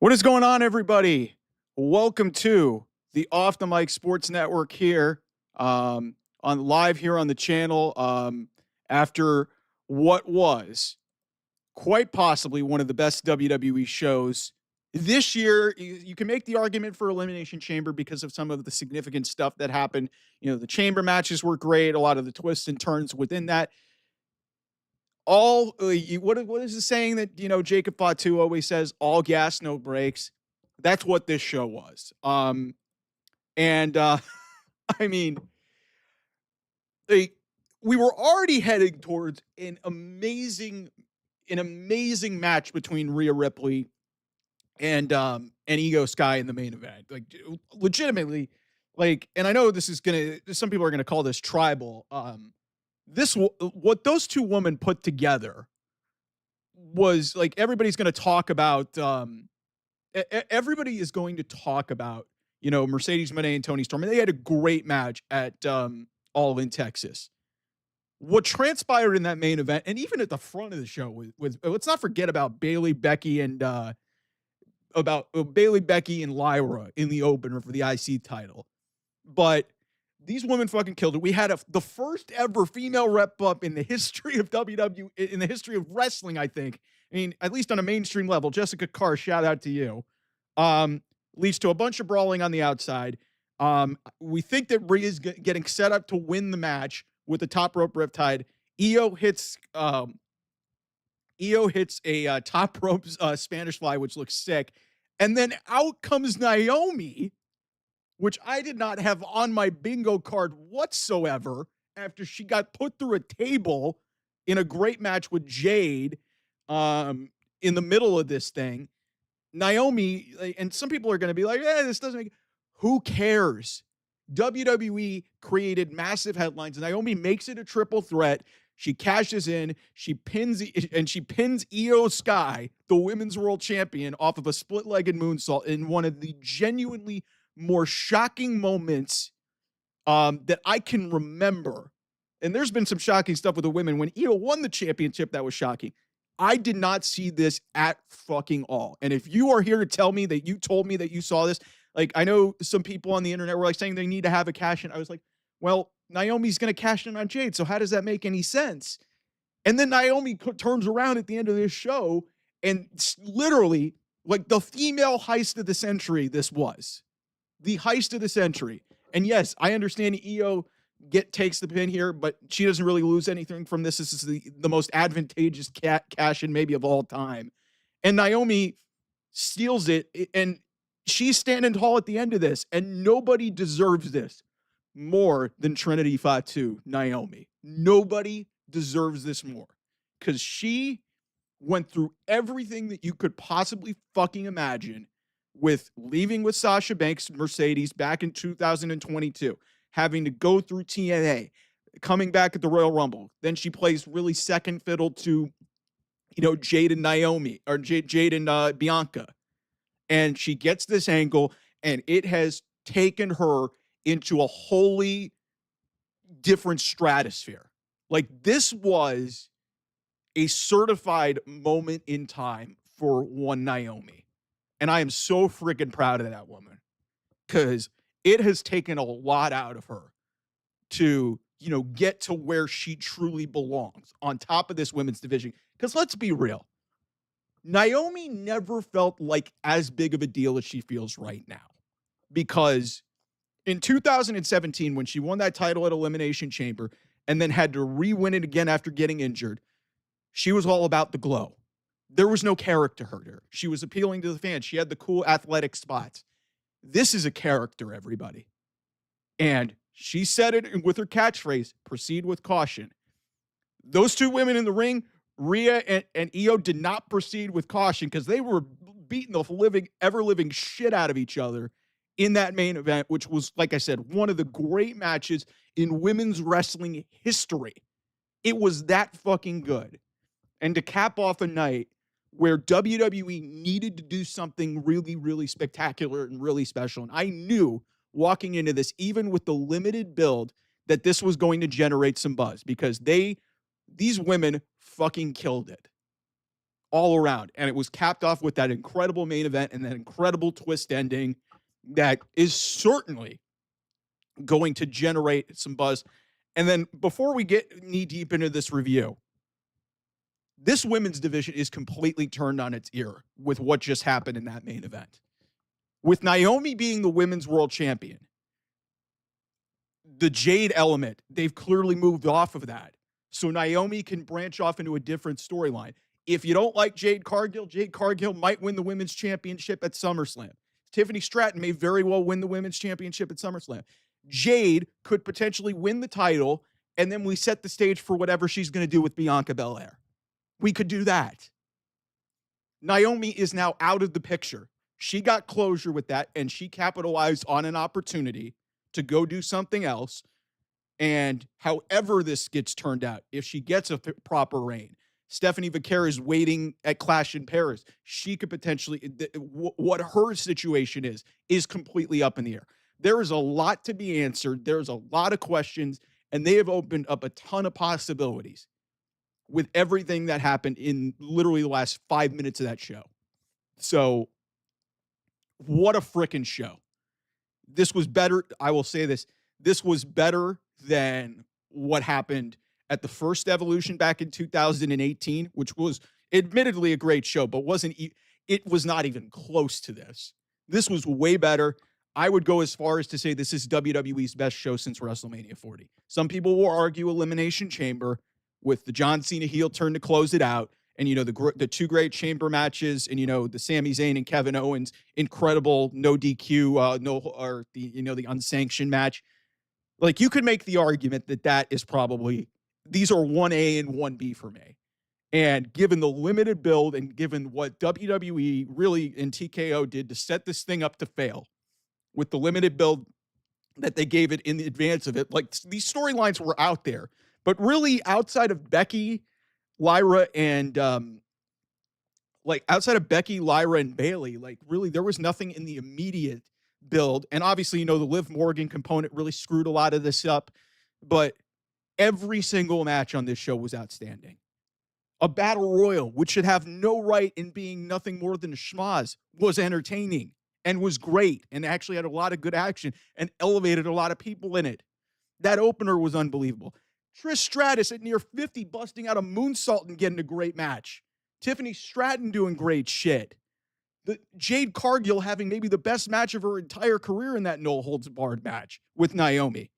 What is going on, everybody? Welcome to the Off the Mic Sports Network here, on live here on the channel. After what was quite possibly one of the best WWE shows this year, you can make the argument for Elimination Chamber because of some of the significant stuff that happened. You know, the chamber matches were great. A lot of the twists and turns within that. What is the saying that Jacob Fatu always says? All gas, no brakes. That's what this show was. And I mean, we were already heading towards an amazing match between Rhea Ripley and Iyo Sky in the main event. Like, legitimately, and I know some people are gonna call this tribal. What those two women put together was like, everybody's going to talk about everybody is going to talk about Mercedes Moné and Toni Storm, and they had a great match at All In Texas. What transpired in that main event, and even at the front of the show, with let's not forget about Bayley, Becky, and Lyra in the opener for the IC title. But these women fucking killed it. We had the first ever female rep up in the history of WWE, in the history of wrestling, I think. I mean, at least on a mainstream level. Jessica Carr, shout out to you. Leads to a bunch of brawling on the outside. We think that Rhea's getting set up to win the match with the top rope riptide. Iyo hits a top rope Spanish fly, which looks sick. And then out comes Naomi, which I did not have on my bingo card whatsoever, after she got put through a table in a great match with Jade in the middle of this thing. Naomi, and some people are going to be like, this doesn't make... Who cares? WWE created massive headlines. Naomi makes it a triple threat. She cashes in. She pins Iyo Sky, the women's world champion, off of a split-legged moonsault in one of the genuinely more shocking moments that I can remember. And there's been some shocking stuff with the women. When Iyo won the championship, that was shocking. I did not see this at fucking all. And if you are here to tell me that you told me that you saw this, like, I know some people on the internet were like saying they need to have a cash in. I was like, well, Naomi's going to cash in on Jade, so how does that make any sense? And then Naomi turns around at the end of this show, and literally, like, the female heist of the century this was. The heist of the century. And yes, I understand Iyo takes the pin here, but she doesn't really lose anything from this. This is the most advantageous cash-in maybe of all time. And Naomi steals it, and she's standing tall at the end of this, and nobody deserves this more than Trinity Fatu, Naomi. Nobody deserves this more, because she went through everything that you could possibly fucking imagine, with leaving with Sasha Banks, Mercedes, back in 2022, having to go through TNA, coming back at the Royal Rumble. Then she plays really second fiddle to, Jade and Naomi, or Jade and Bianca. And she gets this angle, and it has taken her into a wholly different stratosphere. Like, this was a certified moment in time for one Naomi. And I am so freaking proud of that woman, because it has taken a lot out of her to, get to where she truly belongs on top of this women's division. Because let's be real, Naomi never felt like as big of a deal as she feels right now. Because in 2017, when she won that title at Elimination Chamber and then had to re-win it again after getting injured, she was all about the glow. There was no character to her. She was appealing to the fans. She had the cool athletic spots. This is a character, everybody. And she said it with her catchphrase, proceed with caution. Those two women in the ring, Rhea and Iyo, did not proceed with caution, because they were beating the ever-living shit out of each other in that main event, which was, like I said, one of the great matches in women's wrestling history. It was that fucking good. And to cap off a night where WWE needed to do something really, really spectacular and really special. And I knew walking into this, even with the limited build, that this was going to generate some buzz, because these women fucking killed it. all around. And it was capped off with that incredible main event and that incredible twist ending that is certainly going to generate some buzz. And then before we get knee deep into this review, this women's division is completely turned on its ear with what just happened in that main event. With Naomi being the women's world champion, the Jade element, they've clearly moved off of that. So Naomi can branch off into a different storyline. If you don't like Jade Cargill might win the women's championship at SummerSlam. Tiffany Stratton may very well win the women's championship at SummerSlam. Jade could potentially win the title, and then we set the stage for whatever she's going to do with Bianca Belair. We could do that. Naomi is now out of the picture. She got closure with that, and she capitalized on an opportunity to go do something else. And however this gets turned out, if she gets a proper reign, Stephanie Vaquer is waiting at Clash in Paris. She could potentially, what her situation is completely up in the air. There is a lot to be answered. There's a lot of questions, and they have opened up a ton of possibilities with everything that happened in literally the last 5 minutes of that show. So, what a freaking show. This was better. I will say this. This was better than what happened at the first Evolution back in 2018, which was admittedly a great show, but it was not even close to this. This was way better. I would go as far as to say this is WWE's best show since WrestleMania 40. Some people will argue Elimination Chamber with the John Cena heel turn to close it out. And, the two great chamber matches and, the Sami Zayn and Kevin Owens, incredible, no DQ, the unsanctioned match. Like, you could make the argument that is probably, these are 1A and 1B for me. And given the limited build and given what WWE really and TKO did to set this thing up to fail with the limited build that they gave it in advance of it, like, these storylines were out there. But really, outside of Becky, Lyra, and Bayley, like, really, there was nothing in the immediate build. And obviously, the Liv Morgan component really screwed a lot of this up. But every single match on this show was outstanding. A battle royal, which should have no right in being nothing more than a schmoz, was entertaining and was great and actually had a lot of good action and elevated a lot of people in it. That opener was unbelievable. Trish Stratus at near 50 busting out a moonsault and getting a great match. Tiffany Stratton doing great shit. The Jade Cargill having maybe the best match of her entire career in that no holds barred match with Naomi.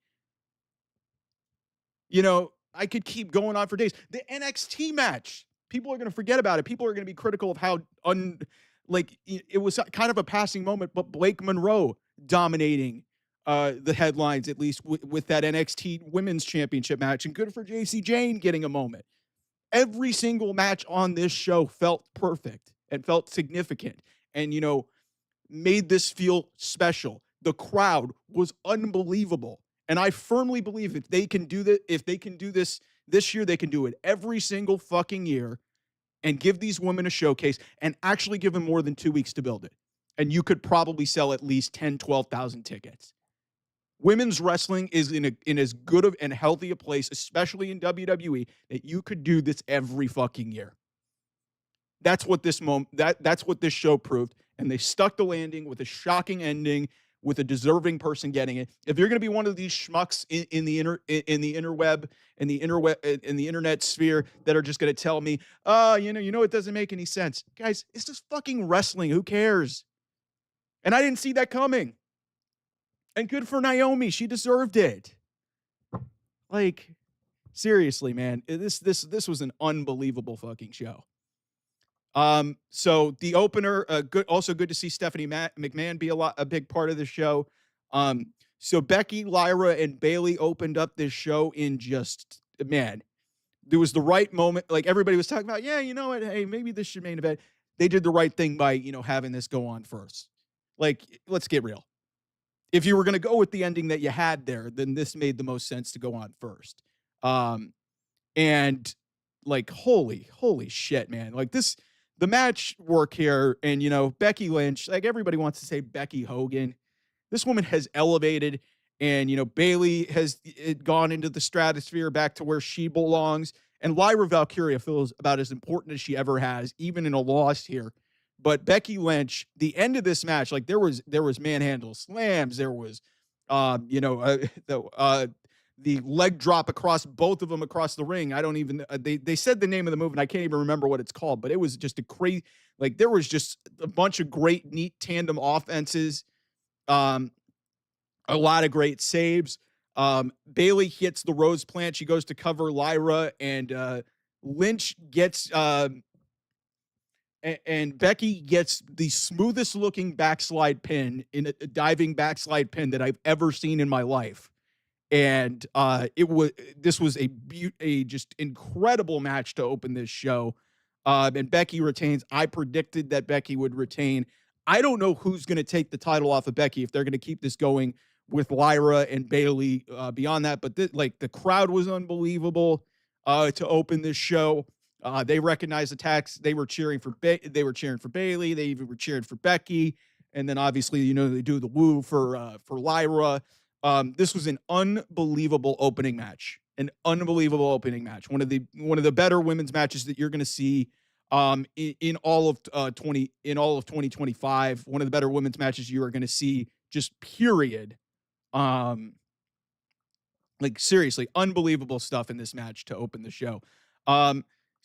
I could keep going on for days. The NXT match, people are going to forget about it. People are going to be critical of how it was kind of a passing moment, but Blake Monroe dominating the headlines, at least with that NXT Women's Championship match, and good for JC Jane getting a moment. Every single match on this show felt perfect and felt significant and, made this feel special. The crowd was unbelievable. And I firmly believe if they can do this this year, they can do it every single fucking year and give these women a showcase and actually give them more than 2 weeks to build it. And you could probably sell at least 10, 12,000 tickets. Women's wrestling is in as good of and healthy a place, especially in WWE, that you could do this every fucking year. That's what this that's what this show proved, and they stuck the landing with a shocking ending, with a deserving person getting it. If you're going to be one of these schmucks in the interweb and the internet sphere that are just going to tell me, it doesn't make any sense, guys, it's just fucking wrestling. Who cares? And I didn't see that coming. And good for Naomi. She deserved it. Like, seriously, man, this was an unbelievable fucking show. So the opener, also good to see Stephanie McMahon be a big part of the show. So Becky, Lyra, and Bayley opened up this show in just, man, there was the right moment. Like, everybody was talking about, yeah, you know what? Hey, maybe this should main event. They did the right thing by, having this go on first. Like, let's get real. If you were going to go with the ending that you had there, then this made the most sense to go on first. And like, holy shit, man. Like, the match work here, and, Becky Lynch, like, everybody wants to say Becky Hogan. This woman has elevated, and, Bayley has gone into the stratosphere back to where she belongs. And Lyra Valkyria feels about as important as she ever has, even in a loss here. But Becky Lynch, the end of this match, like there was manhandle slams, there was, the leg drop across both of them across the ring. I don't even they said the name of the move and I can't even remember what it's called, but it was just a crazy, like there was just a bunch of great neat tandem offenses. A lot of great saves. Bayley hits the rose plant. She goes to cover Lyra, and Lynch gets and Becky gets the smoothest looking backslide pin in a diving backslide pin that I've ever seen in my life. And this was a just incredible match to open this show. And Becky retains. I predicted that Becky would retain. I don't know who's going to take the title off of Becky if they're going to keep this going with Lyra and Bayley beyond that. But the crowd was unbelievable to open this show. They recognized the tax. They were cheering for Bayley. They even were cheering for Becky. And then obviously, they do the woo for Lyra. This was an unbelievable opening match. One of the better women's matches that you're going to see in all of 2025. One of the better women's matches you are going to see, just period. Like seriously, unbelievable stuff in this match to open the show.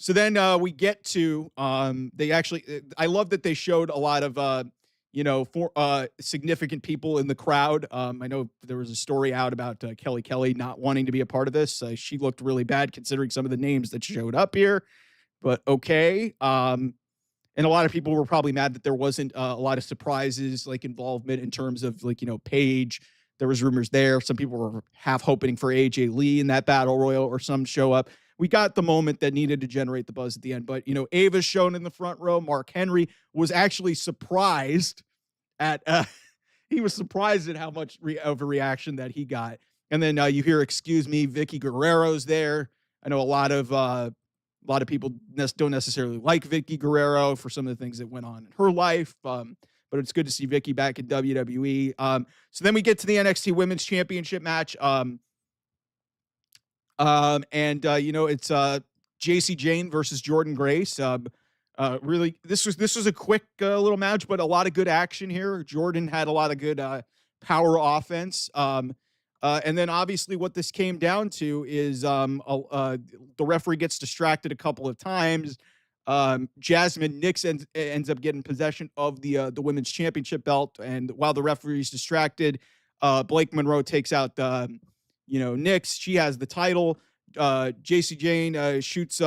So then we get to I love that they showed a lot of significant people in the crowd. I know there was a story out about Kelly not wanting to be a part of this. She looked really bad considering some of the names that showed up here, but okay. And a lot of people were probably mad that there wasn't a lot of surprises, like involvement in terms of Paige. There was rumors there. Some people were half hoping for AJ Lee in that battle royal or some show up. We got the moment that needed to generate the buzz at the end. But, Ava's shown in the front row. Mark Henry was actually surprised at he was surprised at how much overreaction that he got. And then you hear, excuse me, Vicky Guerrero's there. I know a lot of people don't necessarily like Vicky Guerrero for some of the things that went on in her life. But it's good to see Vicky back in WWE. So then we get to the NXT Women's Championship match. It's JC Jane versus Jordan Grace. Really, this was a quick little match, but a lot of good action here. Jordan had a lot of good power offense. And then obviously what this came down to is the referee gets distracted a couple of times. Jasmine Nix ends up getting possession of the women's championship belt, and while the referee's distracted, Blake Monroe takes out Nix. She has the title. JC Jane shoots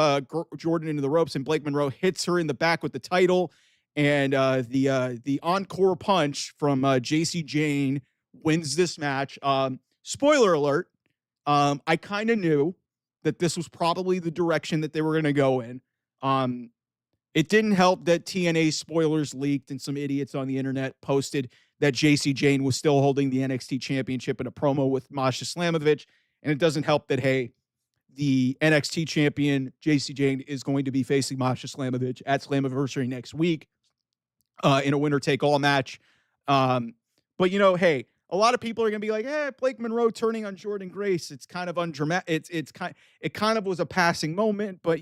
Jordan into the ropes, and Blake Monroe hits her in the back with the title. And the encore punch from JC Jane wins this match. Spoiler alert, I kind of knew that this was probably the direction that they were going to go in. It didn't help that TNA spoilers leaked and some idiots on the internet posted that JC Jane was still holding the NXT championship in a promo with Masha Slamovich. And it doesn't help that, hey, the NXT champion JC Jane is going to be facing Masha Slamovich at Slammiversary next week in a winner-take-all match. But, hey, a lot of people are going to be like, Blake Monroe turning on Jordan Grace. It's kind of undramatic. It kind of was a passing moment, but,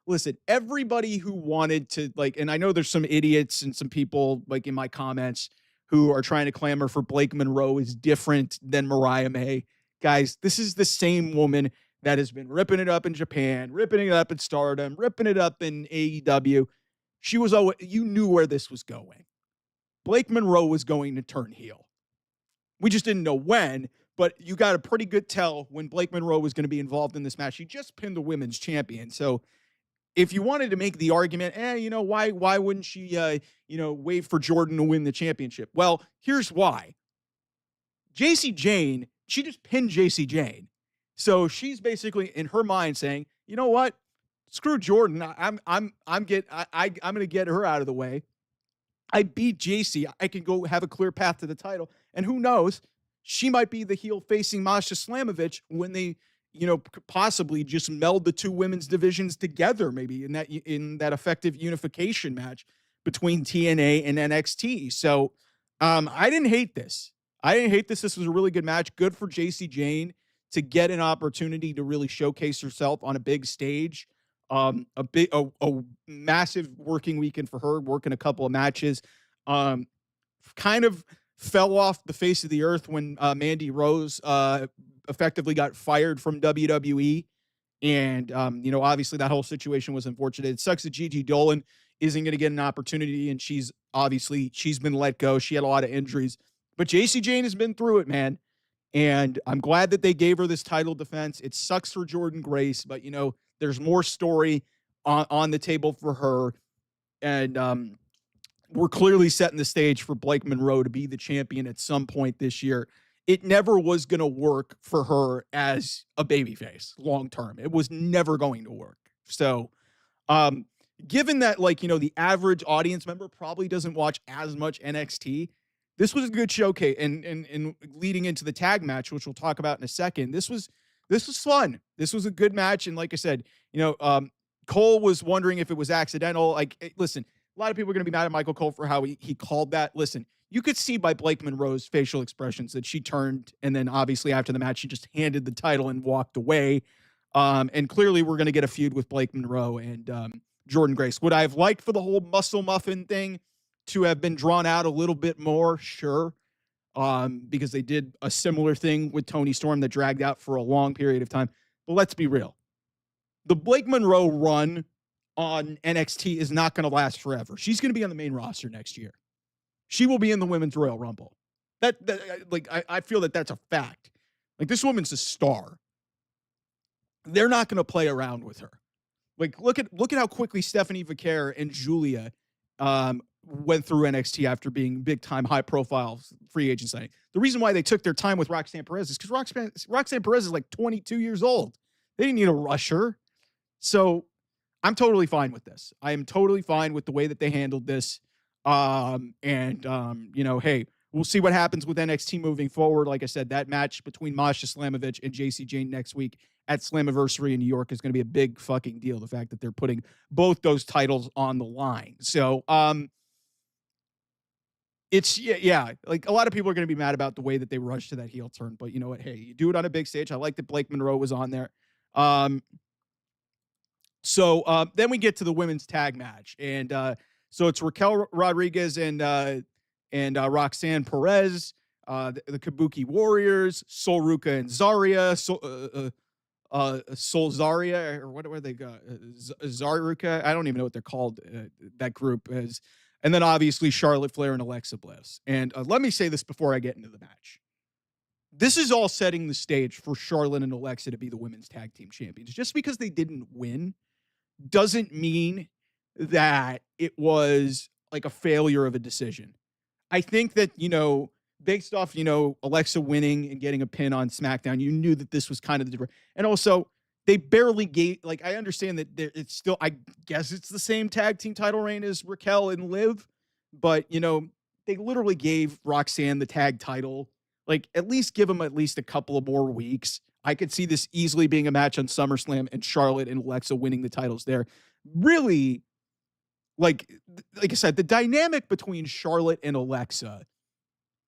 listen, everybody who wanted to, and I know there's some idiots and some people, in my comments, who are trying to clamor for Blake Monroe is different than Mariah May. Guys, this is the same woman that has been ripping it up in Japan, ripping it up in Stardom, ripping it up in AEW. You knew where this was going. Blake Monroe was going to turn heel. We just didn't know when, but you got a pretty good tell when Blake Monroe was going to be involved in this match. She just pinned the women's champion. So if you wanted to make the argument, why wouldn't she, wait for Jordan to win the championship? Well, here's why. JC Jane, she just pinned JC Jane. So she's basically in her mind saying, you know what? Screw Jordan. I'm going to get her out of the way. I beat JC. I can go have a clear path to the title. And who knows? She might be the heel facing Masha Slamovich when they, possibly just meld the two women's divisions together, maybe in that effective unification match between TNA and NXT. So I didn't hate this. This was a really good match. Good for JC Jane to get an opportunity to really showcase herself on a big stage. A massive working weekend for her, working a couple of matches. Kind of fell off the face of the earth when Mandy Rose effectively got fired from WWE. And, obviously that whole situation was unfortunate. It sucks that Gigi Dolan isn't going to get an opportunity, and she's been let go. She had a lot of injuries, but JC Jane has been through it, man. And I'm glad that they gave her this title defense. It sucks for Jordynne Grace, but there's more story on the table for her. And we're clearly setting the stage for Blake Monroe to be the champion at some point this year. It never was going to work for her as a babyface long term. It was never going to work. So, given that, the average audience member probably doesn't watch as much NXT, this was a good showcase. And leading into the tag match, which we'll talk about in a second, this was fun. This was a good match. And like I said, Cole was wondering if it was accidental. Listen, a lot of people are going to be mad at Michael Cole for how he called that. Listen, you could see by Blake Monroe's facial expressions that she turned, and then obviously after the match, she just handed the title and walked away. And clearly we're going to get a feud with Blake Monroe and Jordynne Grace. Would I have liked for the whole muscle muffin thing to have been drawn out a little bit more? Sure. Because they did a similar thing with Toni Storm that dragged out for a long period of time. But let's be real. The Blake Monroe run on NXT is not going to last forever. She's going to be on the main roster next year. She will be in the Women's Royal Rumble. I feel that that's a fact. This woman's a star. They're not going to play around with her. Look at how quickly Stephanie Vaquer and Julia went through NXT after being big time, high profile free agent signing. The reason why they took their time with Roxanne Perez is because Roxanne Perez is 22 years old. They didn't need to rush her. So I'm totally fine with this. I am totally fine with the way that they handled this. Hey, we'll see what happens with NXT moving forward. Like I said, that match between Masha Slamovich and JC Jane next week at Slammiversary in New York is going to be a big fucking deal. The fact that they're putting both those titles on the line. So, it's a lot of people are going to be mad about the way that they rushed to that heel turn, but you know what? Hey, you do it on a big stage. I like that Blake Monroe was on there. So then we get to the women's tag match, and so it's Raquel Rodriguez and Roxanne Perez, the Kabuki Warriors, Sol Ruka and Zarya, Sol Zarya, or what were they got? Zaruka. I don't even know what they're called. That group is, and then obviously Charlotte Flair and Alexa Bliss. And let me say this before I get into the match. This is all setting the stage for Charlotte and Alexa to be the women's tag team champions. Just because they didn't win doesn't mean that it was a failure of a decision. I think that, based off, Alexa winning and getting a pin on SmackDown, you knew that this was kind of the different. And also, they barely gave, I understand that it's still, I guess it's the same tag team title reign as Raquel and Liv, but, they literally gave Roxanne the tag title. At least give them at least a couple of more weeks. I could see this easily being a match on SummerSlam and Charlotte and Alexa winning the titles there. Really, like I said, the dynamic between Charlotte and Alexa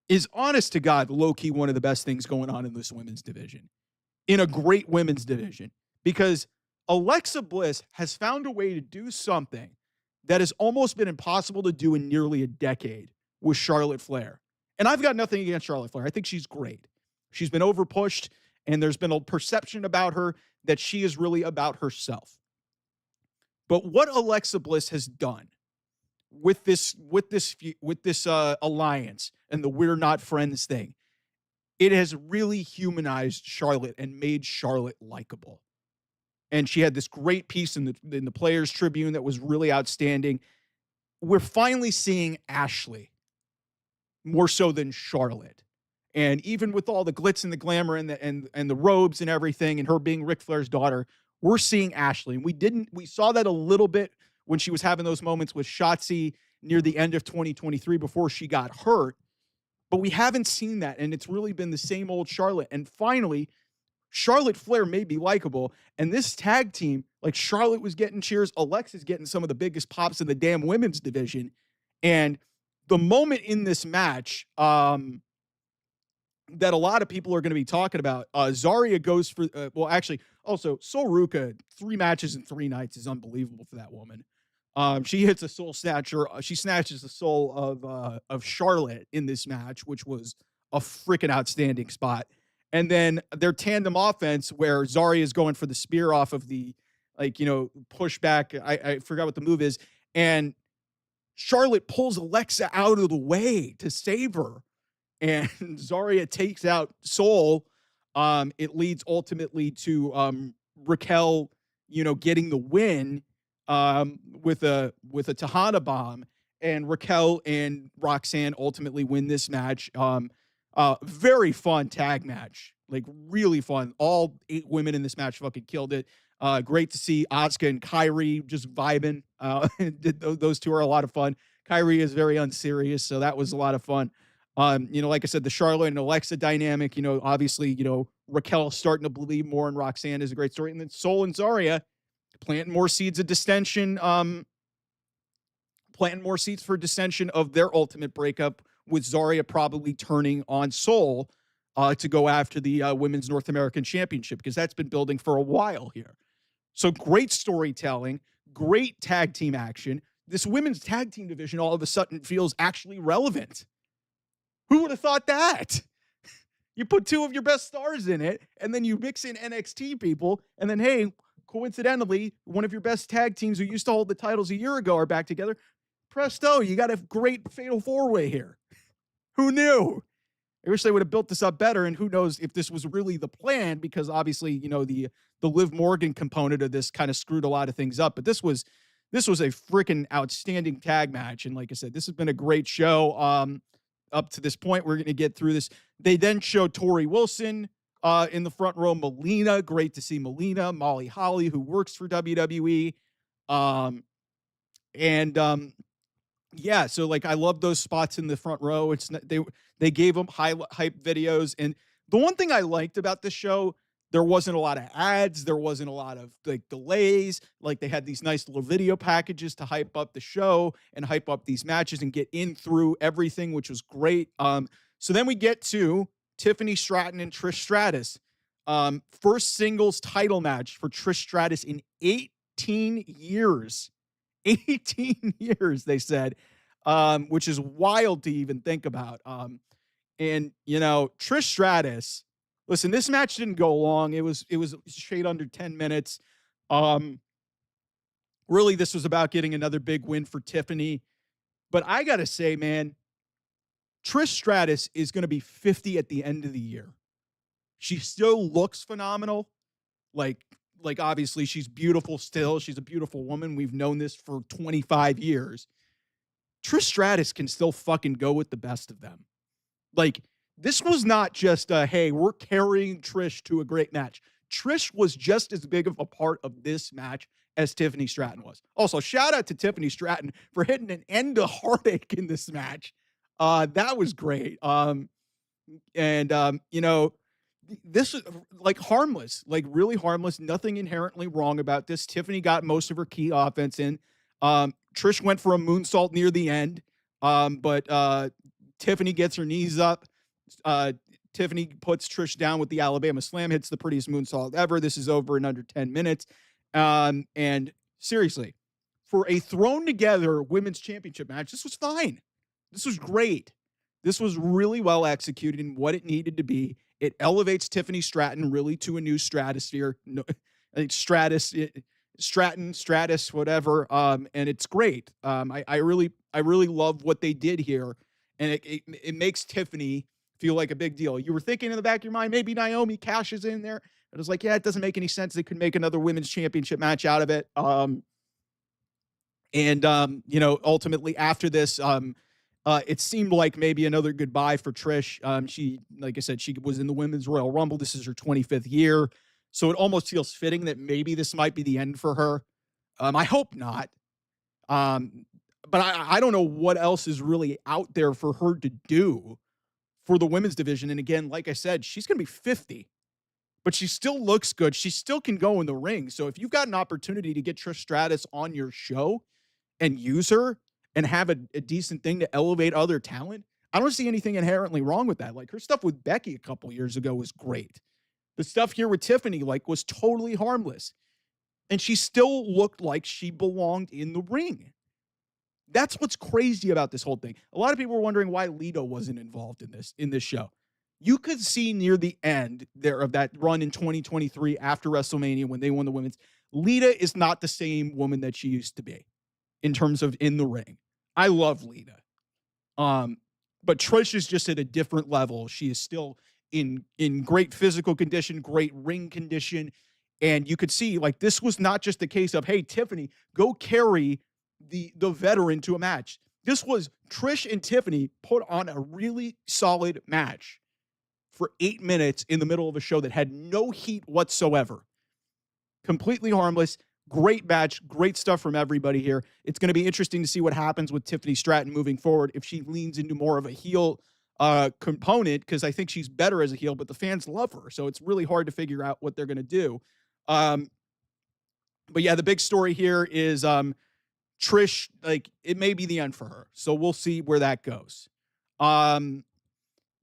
is, honest to God, low-key one of the best things going on in this women's division. In a great women's division. Because Alexa Bliss has found a way to do something that has almost been impossible to do in nearly a decade with Charlotte Flair. And I've got nothing against Charlotte Flair. I think she's great. She's been overpushed, and there's been a perception about her that she is really about herself. But what Alexa Bliss has done with this alliance and the We're Not Friends thing, it has really humanized Charlotte and made Charlotte likable. And she had this great piece in the Players Tribune that was really outstanding. We're finally seeing Ashley more so than Charlotte. And even with all the glitz and the glamour and the robes and everything, and her being Ric Flair's daughter, we're seeing Ashley. And we saw that a little bit when she was having those moments with Shotzi near the end of 2023 before she got hurt. But we haven't seen that, and it's really been the same old Charlotte. And finally, Charlotte Flair may be likable, and this tag team, like Charlotte was getting cheers, Alexa's getting some of the biggest pops in the damn women's division. And the moment in this match, that a lot of people are going to be talking about. Zarya goes for, well, actually, also, Sol Ruka, 3 matches in 3 nights is unbelievable for that woman. She hits a soul snatcher. She snatches the soul of Charlotte in this match, which was a freaking outstanding spot. And then their tandem offense, where Zarya is going for the spear off of the, like, pushback. I forgot what the move is. And Charlotte pulls Alexa out of the way to save her. And Zarya takes out Sol. It leads ultimately to Raquel, getting the win with a Tahana bomb, and Raquel and Roxanne ultimately win this match. Very fun tag match, like really fun. All 8 women in this match fucking killed it. Great to see Asuka and Kairi just vibing. Those two are a lot of fun. Kairi is very unserious, so that was a lot of fun. Like I said, the Charlotte and Alexa dynamic, obviously, Raquel starting to believe more in Roxanne is a great story. And then Sol and Zarya planting more seeds of dissension, planting more seeds for dissension of their ultimate breakup, with Zarya probably turning on Sol to go after the Women's North American Championship, because that's been building for a while here. So great storytelling, great tag team action. This women's tag team division all of a sudden feels actually relevant. Who would have thought that? You put 2 of your best stars in it, and then you mix in NXT people, and then, hey, coincidentally, one of your best tag teams who used to hold the titles a year ago are back together. Presto, you got a great fatal 4-way here. Who knew? I wish they would have built this up better, and who knows if this was really the plan, because obviously, the Liv Morgan component of this kind of screwed a lot of things up. But this was a freaking outstanding tag match, and like I said, this has been a great show. Up to this point, we're going to get through this. They then show Tori Wilson in the front row. Melina, great to see Melina. Molly Holly, who works for WWE. Yeah, so like I love those spots in the front row. It's not, they gave them hype videos, and the one thing I liked about this show, there wasn't a lot of ads, there wasn't a lot of like delays. Like they had these nice little video packages to hype up the show and hype up these matches and get in through everything, which was great. So then we get to Tiffany Stratton and Trish Stratus. First singles title match for Trish Stratus in 18 years. 18 years, they said, which is wild to even think about. And Trish Stratus, listen, this match didn't go long. It was straight under 10 minutes. Really, this was about getting another big win for Tiffany. But I got to say, man, Trish Stratus is going to be 50 at the end of the year. She still looks phenomenal. Like obviously she's beautiful still. She's a beautiful woman. We've known this for 25 years. Trish Stratus can still fucking go with the best of them. Like, this was not just hey, we're carrying Trish to a great match. Trish was just as big of a part of this match as Tiffany Stratton was. Also, shout out to Tiffany Stratton for hitting an end to heartache in this match. That was great. This is like harmless, like really harmless. Nothing inherently wrong about this. Tiffany got most of her key offense in. Trish went for a moonsault near the end, but Tiffany gets her knees up. Tiffany puts Trish down with the Alabama Slam, hits the prettiest moonsault ever. This is over in under 10 minutes. And seriously, for a thrown together women's championship match, this was fine. This was great. This was really well executed in what it needed to be. It elevates Tiffany Stratton really to a new stratosphere. No, Stratus, Stratton, Stratus, whatever. And it's great. I really love what they did here. And it makes Tiffany feel like a big deal. You were thinking in the back of your mind, maybe Naomi cashes in there. It was like, yeah, it doesn't make any sense. They could make another women's championship match out of it. Ultimately after this, it seemed like maybe another goodbye for Trish. She, like I said, she was in the Women's Royal Rumble. This is her 25th year. So it almost feels fitting that maybe this might be the end for her. I hope not. But I don't know what else is really out there for her to do for the women's division. And again, like I said, she's going to be 50, but she still looks good. She still can go in the ring. So if you've got an opportunity to get Trish Stratus on your show and use her and have a decent thing to elevate other talent, I don't see anything inherently wrong with that. Like her stuff with Becky a couple years ago was great. The stuff here with Tiffany, like, was totally harmless. And she still looked like she belonged in the ring. That's what's crazy about this whole thing. A lot of people were wondering why Lita wasn't involved in this show. You could see near the end there of that run in 2023 after WrestleMania when they won the women's, Lita is not the same woman that she used to be in terms of in the ring. I love Lita. But Trish is just at a different level. She is still in great physical condition, great ring condition. And you could see, like, this was not just a case of, hey, Tiffany, go carry the veteran to a match. This was Trish and Tiffany put on a really solid match for 8 minutes in the middle of a show that had no heat whatsoever. Completely harmless. Great match. Great stuff from everybody here. It's going to be interesting to see what happens with Tiffany Stratton moving forward if she leans into more of a heel component, because I think she's better as a heel, but the fans love her. So it's really hard to figure out what they're going to do. But yeah, the big story here is Trish, like, it may be the end for her. So we'll see where that goes. But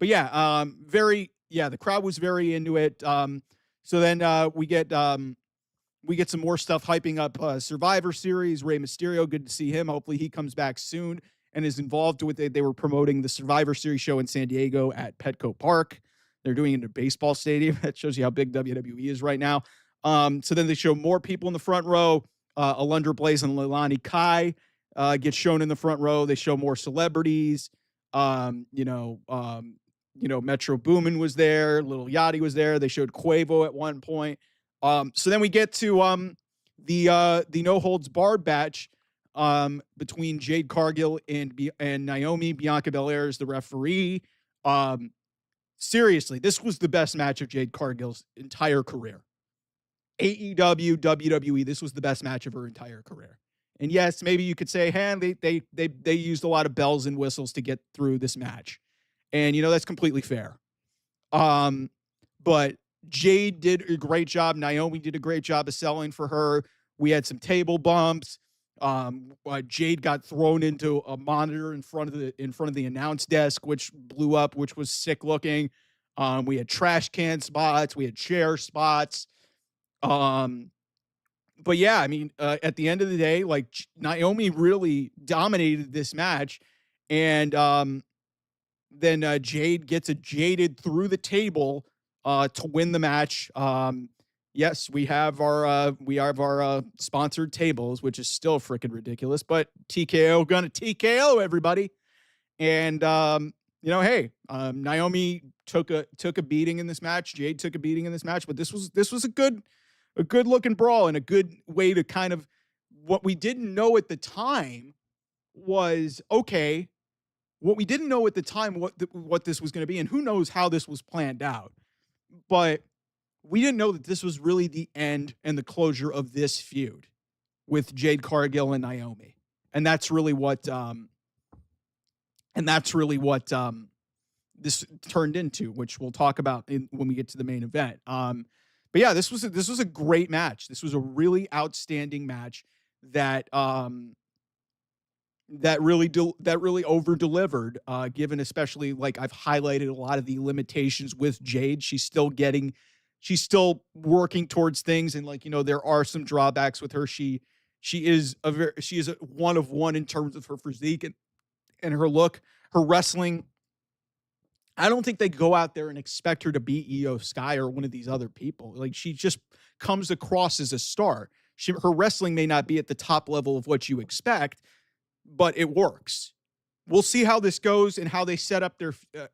yeah, the crowd was very into it. So then we get some more stuff hyping up Survivor Series. Rey Mysterio, good to see him. Hopefully he comes back soon and is involved with it. They were promoting the Survivor Series show in San Diego at Petco Park. They're doing it in a baseball stadium. That shows you how big WWE is right now. So then they show more people in the front row. Alundra Blaze and Leilani Kai get shown in the front row. They show more celebrities. Metro Boomin was there. Lil Yachty was there. They showed Quavo at one point. So then we get to the no holds barred match between Jade Cargill and Naomi. Bianca Belair is the referee. Seriously, this was the best match of Jade Cargill's entire career. AEW, WWE, this was the best match of her entire career. And yes, maybe you could say, hey, they used a lot of bells and whistles to get through this match. And, that's completely fair. But Jade did a great job. Naomi did a great job of selling for her. We had some table bumps. Jade got thrown into a monitor in front of the announce desk, which blew up, which was sick looking. We had trash can spots. We had chair spots. But yeah, I mean, at the end of the day, like, Naomi really dominated this match. And then Jade gets a jaded through the table to win the match. Yes, we have our sponsored tables, which is still freaking ridiculous, but TKO gonna TKO everybody. And hey, Naomi took a beating in this match. Jade took a beating in this match, but this was a good looking brawl and a good way to kind of, what we didn't know at the time was, okay, what we didn't know at the time, what this was going to be, and who knows how this was planned out, but we didn't know that this was really the end and the closure of this feud with Jade Cargill and Naomi. And that's really what this turned into, which we'll talk about when we get to the main event. But yeah, this was a great match. This was a really outstanding match that really over delivered. Given especially, like, I've highlighted a lot of the limitations with Jade. She's still working towards things, and, like, there are some drawbacks with her. She is a one of one in terms of her physique and her look, her wrestling. I don't think they go out there and expect her to be Iyo Sky or one of these other people. Like, she just comes across as a star. Her wrestling may not be at the top level of what you expect, but it works. We'll see how this goes and how they set up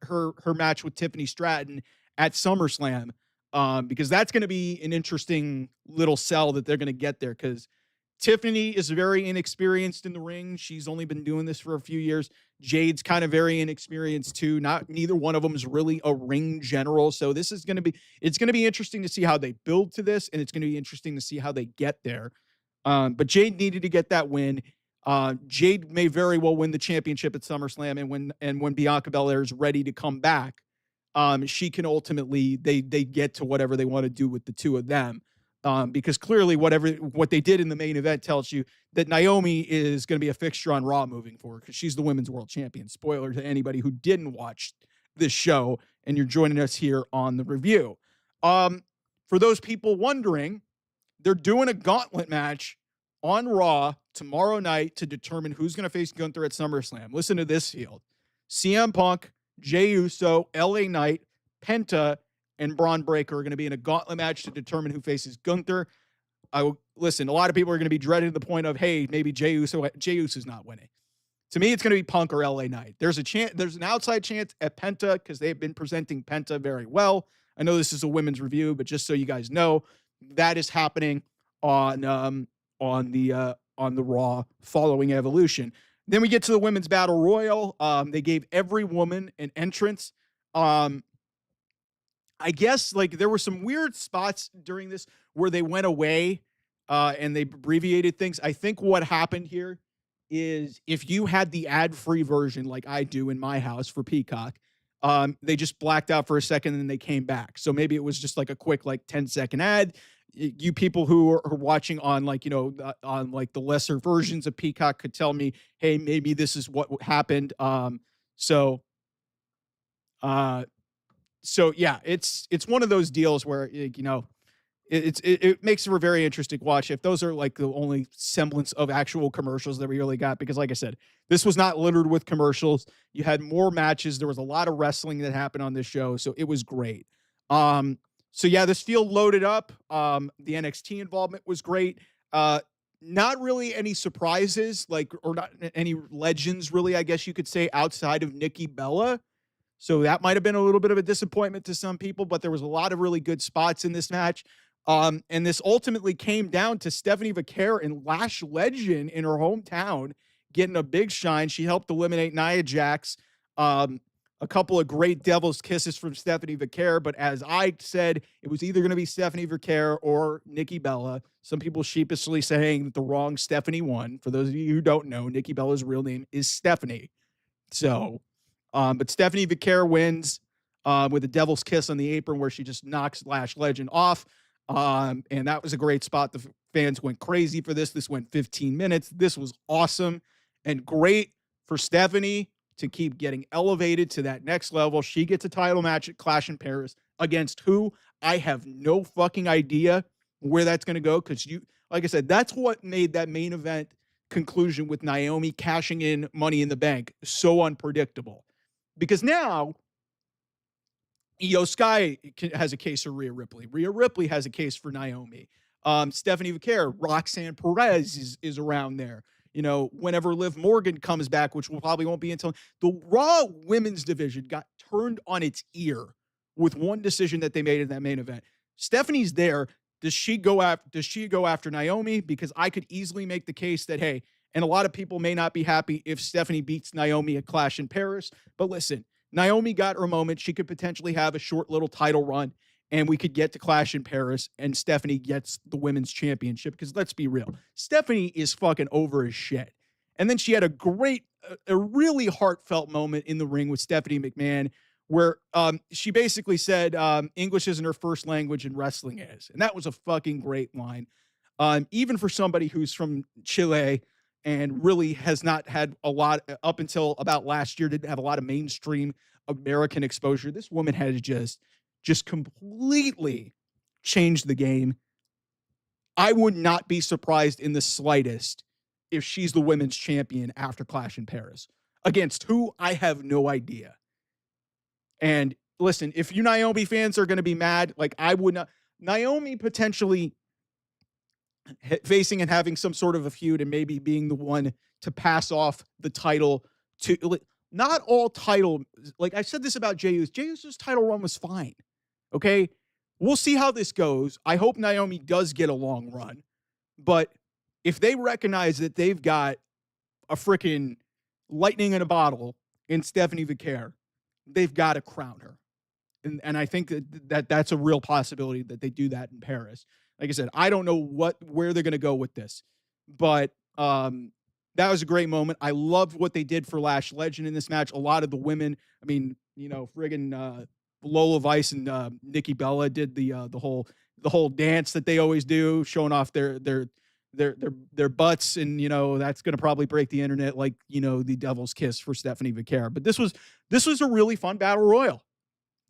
her match with Tiffany Stratton at SummerSlam, because that's going to be an interesting little sell that they're going to get there, because Tiffany is very inexperienced in the ring. She's only been doing this for a few years. Jade's kind of very inexperienced too. Neither one of them is really a ring general. So it's going to be interesting to see how they build to this, and it's going to be interesting to see how they get there. But Jade needed to get that win. Jade may very well win the championship at SummerSlam, and when Bianca Belair is ready to come back, she can ultimately they get to whatever they want to do with the two of them. because clearly what they did in the main event tells you that Naomi is going to be a fixture on Raw moving forward because she's the women's world champion. Spoiler to anybody who didn't watch this show and you're joining us here on the review. For those people wondering, they're doing a gauntlet match on Raw tomorrow night to determine who's going to face Gunther at SummerSlam. Listen to this field. CM Punk, Jey Uso, LA Knight, Penta, and Braun Breaker are going to be in a gauntlet match to determine who faces Gunther. Listen, a lot of people are going to be dreading to the point of, hey, maybe Jey Uso's not winning. To me, it's going to be Punk or LA Knight. There's an outside chance at Penta because they've been presenting Penta very well. I know this is a women's review, but just so you guys know, that is happening on the Raw following Evolution. Then we get to the women's battle royal. They gave every woman an entrance. I guess like there were some weird spots during this where they went away and they abbreviated things. I think what happened here is if you had the ad-free version like I do in my house for Peacock, they just blacked out for a second and then they came back. So maybe it was just like a quick like 10-second ad. You people who are watching on like, on like the lesser versions of Peacock could tell me, hey, maybe this is what happened. So yeah, it's one of those deals where, it makes for a very interesting watch if those are like the only semblance of actual commercials that we really got, because like I said, this was not littered with commercials. You had more matches. There was a lot of wrestling that happened on this show. So it was great. So yeah, this field loaded up. The NXT involvement was great. Not really any surprises, or not any legends really, I guess you could say, outside of Nikki Bella. So that might have been a little bit of a disappointment to some people, but there was a lot of really good spots in this match. And this ultimately came down to Stephanie Vaquer and Lash Legend in her hometown getting a big shine. She helped eliminate Nia Jax. A couple of great devil's kisses from Stephanie Vaquer, but as I said, it was either going to be Stephanie Vaquer or Nikki Bella. Some people sheepishly saying that the wrong Stephanie won. For those of you who don't know, Nikki Bella's real name is Stephanie. So, but Stephanie Vaquer wins with a devil's kiss on the apron where she just knocks Lash Legend off. And that was a great spot. The fans went crazy for this. This went 15 minutes. This was awesome and great for Stephanie to keep getting elevated to that next level. She gets a title match at Clash in Paris against who? I have no fucking idea where that's going to go. Cause like I said, that's what made that main event conclusion with Naomi cashing in Money in the Bank so unpredictable, because now Iyo Sky has a case for Rhea Ripley. Rhea Ripley has a case for Naomi. Stephanie Vaquer, Roxanne Perez is around there. Whenever Liv Morgan comes back, which probably won't be until the Raw women's division got turned on its ear with one decision that they made in that main event. Stephanie's there. Does she go after Naomi? Because I could easily make the case that, hey, and a lot of people may not be happy if Stephanie beats Naomi at Clash in Paris, but listen, Naomi got her moment. She could potentially have a short little title run, and we could get to Clash in Paris, and Stephanie gets the women's championship. Because let's be real, Stephanie is fucking over as shit. And then she had a really heartfelt moment in the ring with Stephanie McMahon, where she basically said English isn't her first language and wrestling is. And that was a fucking great line. Even for somebody who's from Chile and really has not had a lot up until about last year, didn't have a lot of mainstream American exposure. This woman had just completely changed the game. I would not be surprised in the slightest if she's the women's champion after Clash in Paris. Against who? I have no idea. And listen, if you Naomi fans are going to be mad, like I would not, Naomi potentially facing and having some sort of a feud and maybe being the one to pass off the title to, not all title, like I said this about Jey Uso. Jey Uso's title run was fine. Okay, we'll see how this goes. I hope Naomi does get a long run. But if they recognize that they've got a freaking lightning in a bottle in Stephanie Vaquer, they've got to crown her. And I think that's a real possibility that they do that in Paris. Like I said, I don't know where they're going to go with this. But that was a great moment. I loved what they did for Lash Legend in this match. A lot of the women, I mean, friggin' Lola Vice and Nikki Bella did the whole the whole dance that they always do, showing off their butts, and that's going to probably break the internet like the devil's kiss for Stephanie Vaquera. But this was a really fun battle royal.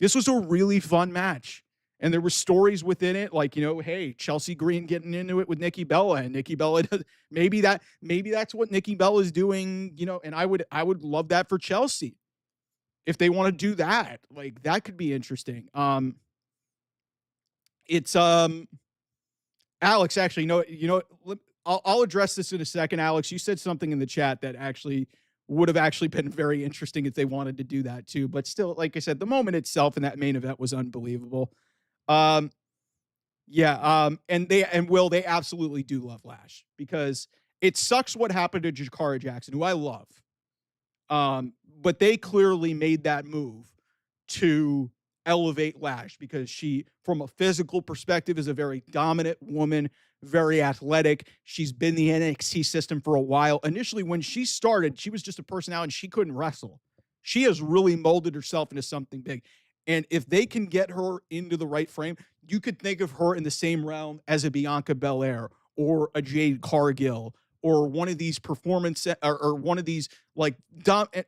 This was a really fun match. And there were stories within it, like, hey, Chelsea Green getting into it with Nikki Bella, and Nikki Bella, maybe that's what Nikki Bella is doing, and I would love that for Chelsea. If they want to do that, like, that could be interesting. It's Alex, actually, I'll address this in a second. Alex, you said something in the chat that actually would have actually been very interesting if they wanted to do that too. But still, like I said, the moment itself in that main event was unbelievable. And they absolutely do love Lash, because it sucks what happened to Jakara Jackson, who I love. But they clearly made that move to elevate Lash, because she, from a physical perspective, is a very dominant woman, very athletic. She's been in the NXT system for a while. Initially, when she started, she was just a personality and she couldn't wrestle. She has really molded herself into something big. And if they can get her into the right frame, you could think of her in the same realm as a Bianca Belair or a Jade Cargill, or one of these performance, or one of these, like,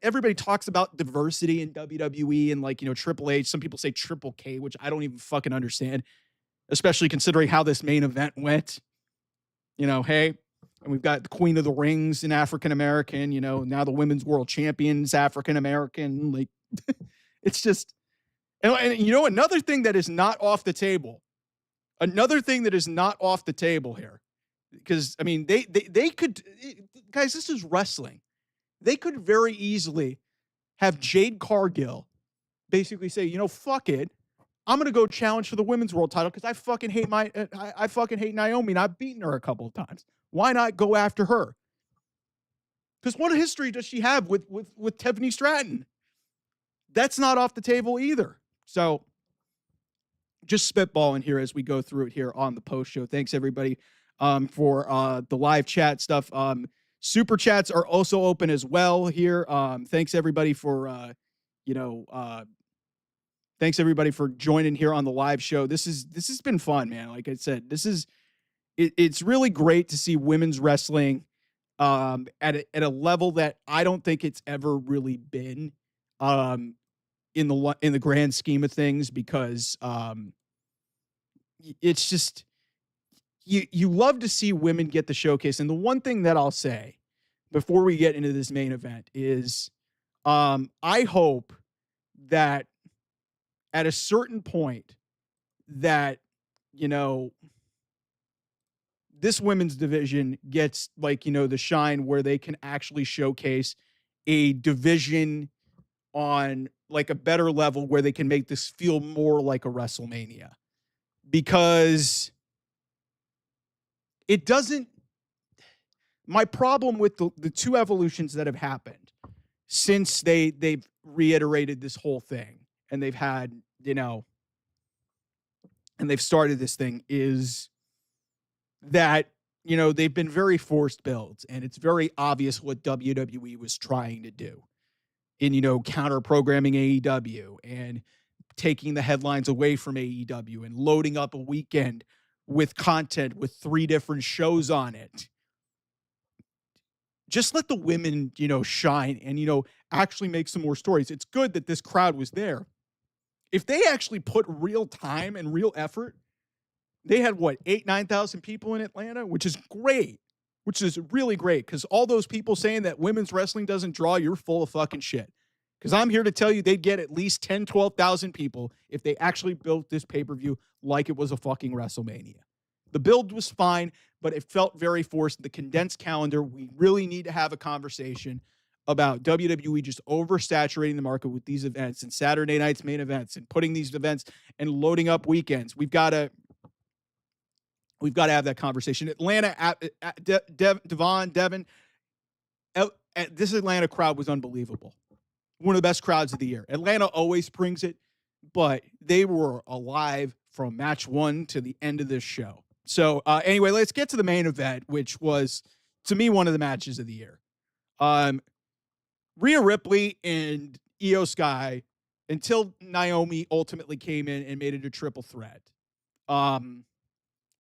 everybody talks about diversity in WWE and, like, Triple H. Some people say Triple K, which I don't even fucking understand, especially considering how this main event went. Hey, and we've got the Queen of the Rings, an African-American, now the women's world champion's African-American. Like, it's just, and another thing that is not off the table, here, because, I mean, they could, guys, this is wrestling. They could very easily have Jade Cargill basically say, fuck it, I'm going to go challenge for the women's world title because I fucking hate Naomi, and I've beaten her a couple of times. Why not go after her? Because what history does she have with Tiffany Stratton? That's not off the table either. So just spitballing here as we go through it here on the post show. Thanks, everybody, for the live chat stuff. Super chats are also open as well here. Thanks, everybody, for thanks, everybody, for joining here on the live show. This has been fun, man. Like I said, it's really great to see women's wrestling at a level that I don't think it's ever really been in the grand scheme of things, because it's just, you love to see women get the showcase. And the one thing that I'll say before we get into this main event is I hope that at a certain point that, this women's division gets, like, the shine where they can actually showcase a division on, like, a better level where they can make this feel more like a WrestleMania. Because it doesn't, my problem with the two evolutions that have happened since they've reiterated this whole thing, and they've had, and they've started this thing, is that, they've been very forced builds, and it's very obvious what WWE was trying to do in, counter programming AEW and taking the headlines away from AEW and loading up a weekend with content with 3 different shows on it. Just let the women, shine and, actually make some more stories. It's good that this crowd was there. If they actually put real time and real effort, they had, 8,000-9,000 people in Atlanta, which is great, which is really great, because all those people saying that women's wrestling doesn't draw, you're full of fucking shit. Because I'm here to tell you they'd get at least 10,000, 12,000 people if they actually built this pay-per-view like it was a fucking WrestleMania. The build was fine, but it felt very forced. The condensed calendar, we really need to have a conversation about WWE just oversaturating the market with these events and Saturday night's main events and putting these events and loading up weekends. We've got to have that conversation. Atlanta, Devin, this Atlanta crowd was unbelievable. One of the best crowds of the year. Atlanta always brings it, but they were alive from match 1 to the end of this show. So anyway, let's get to the main event, which was, to me, one of the matches of the year. Rhea Ripley and Iyo Sky, until Naomi ultimately came in and made it a triple threat.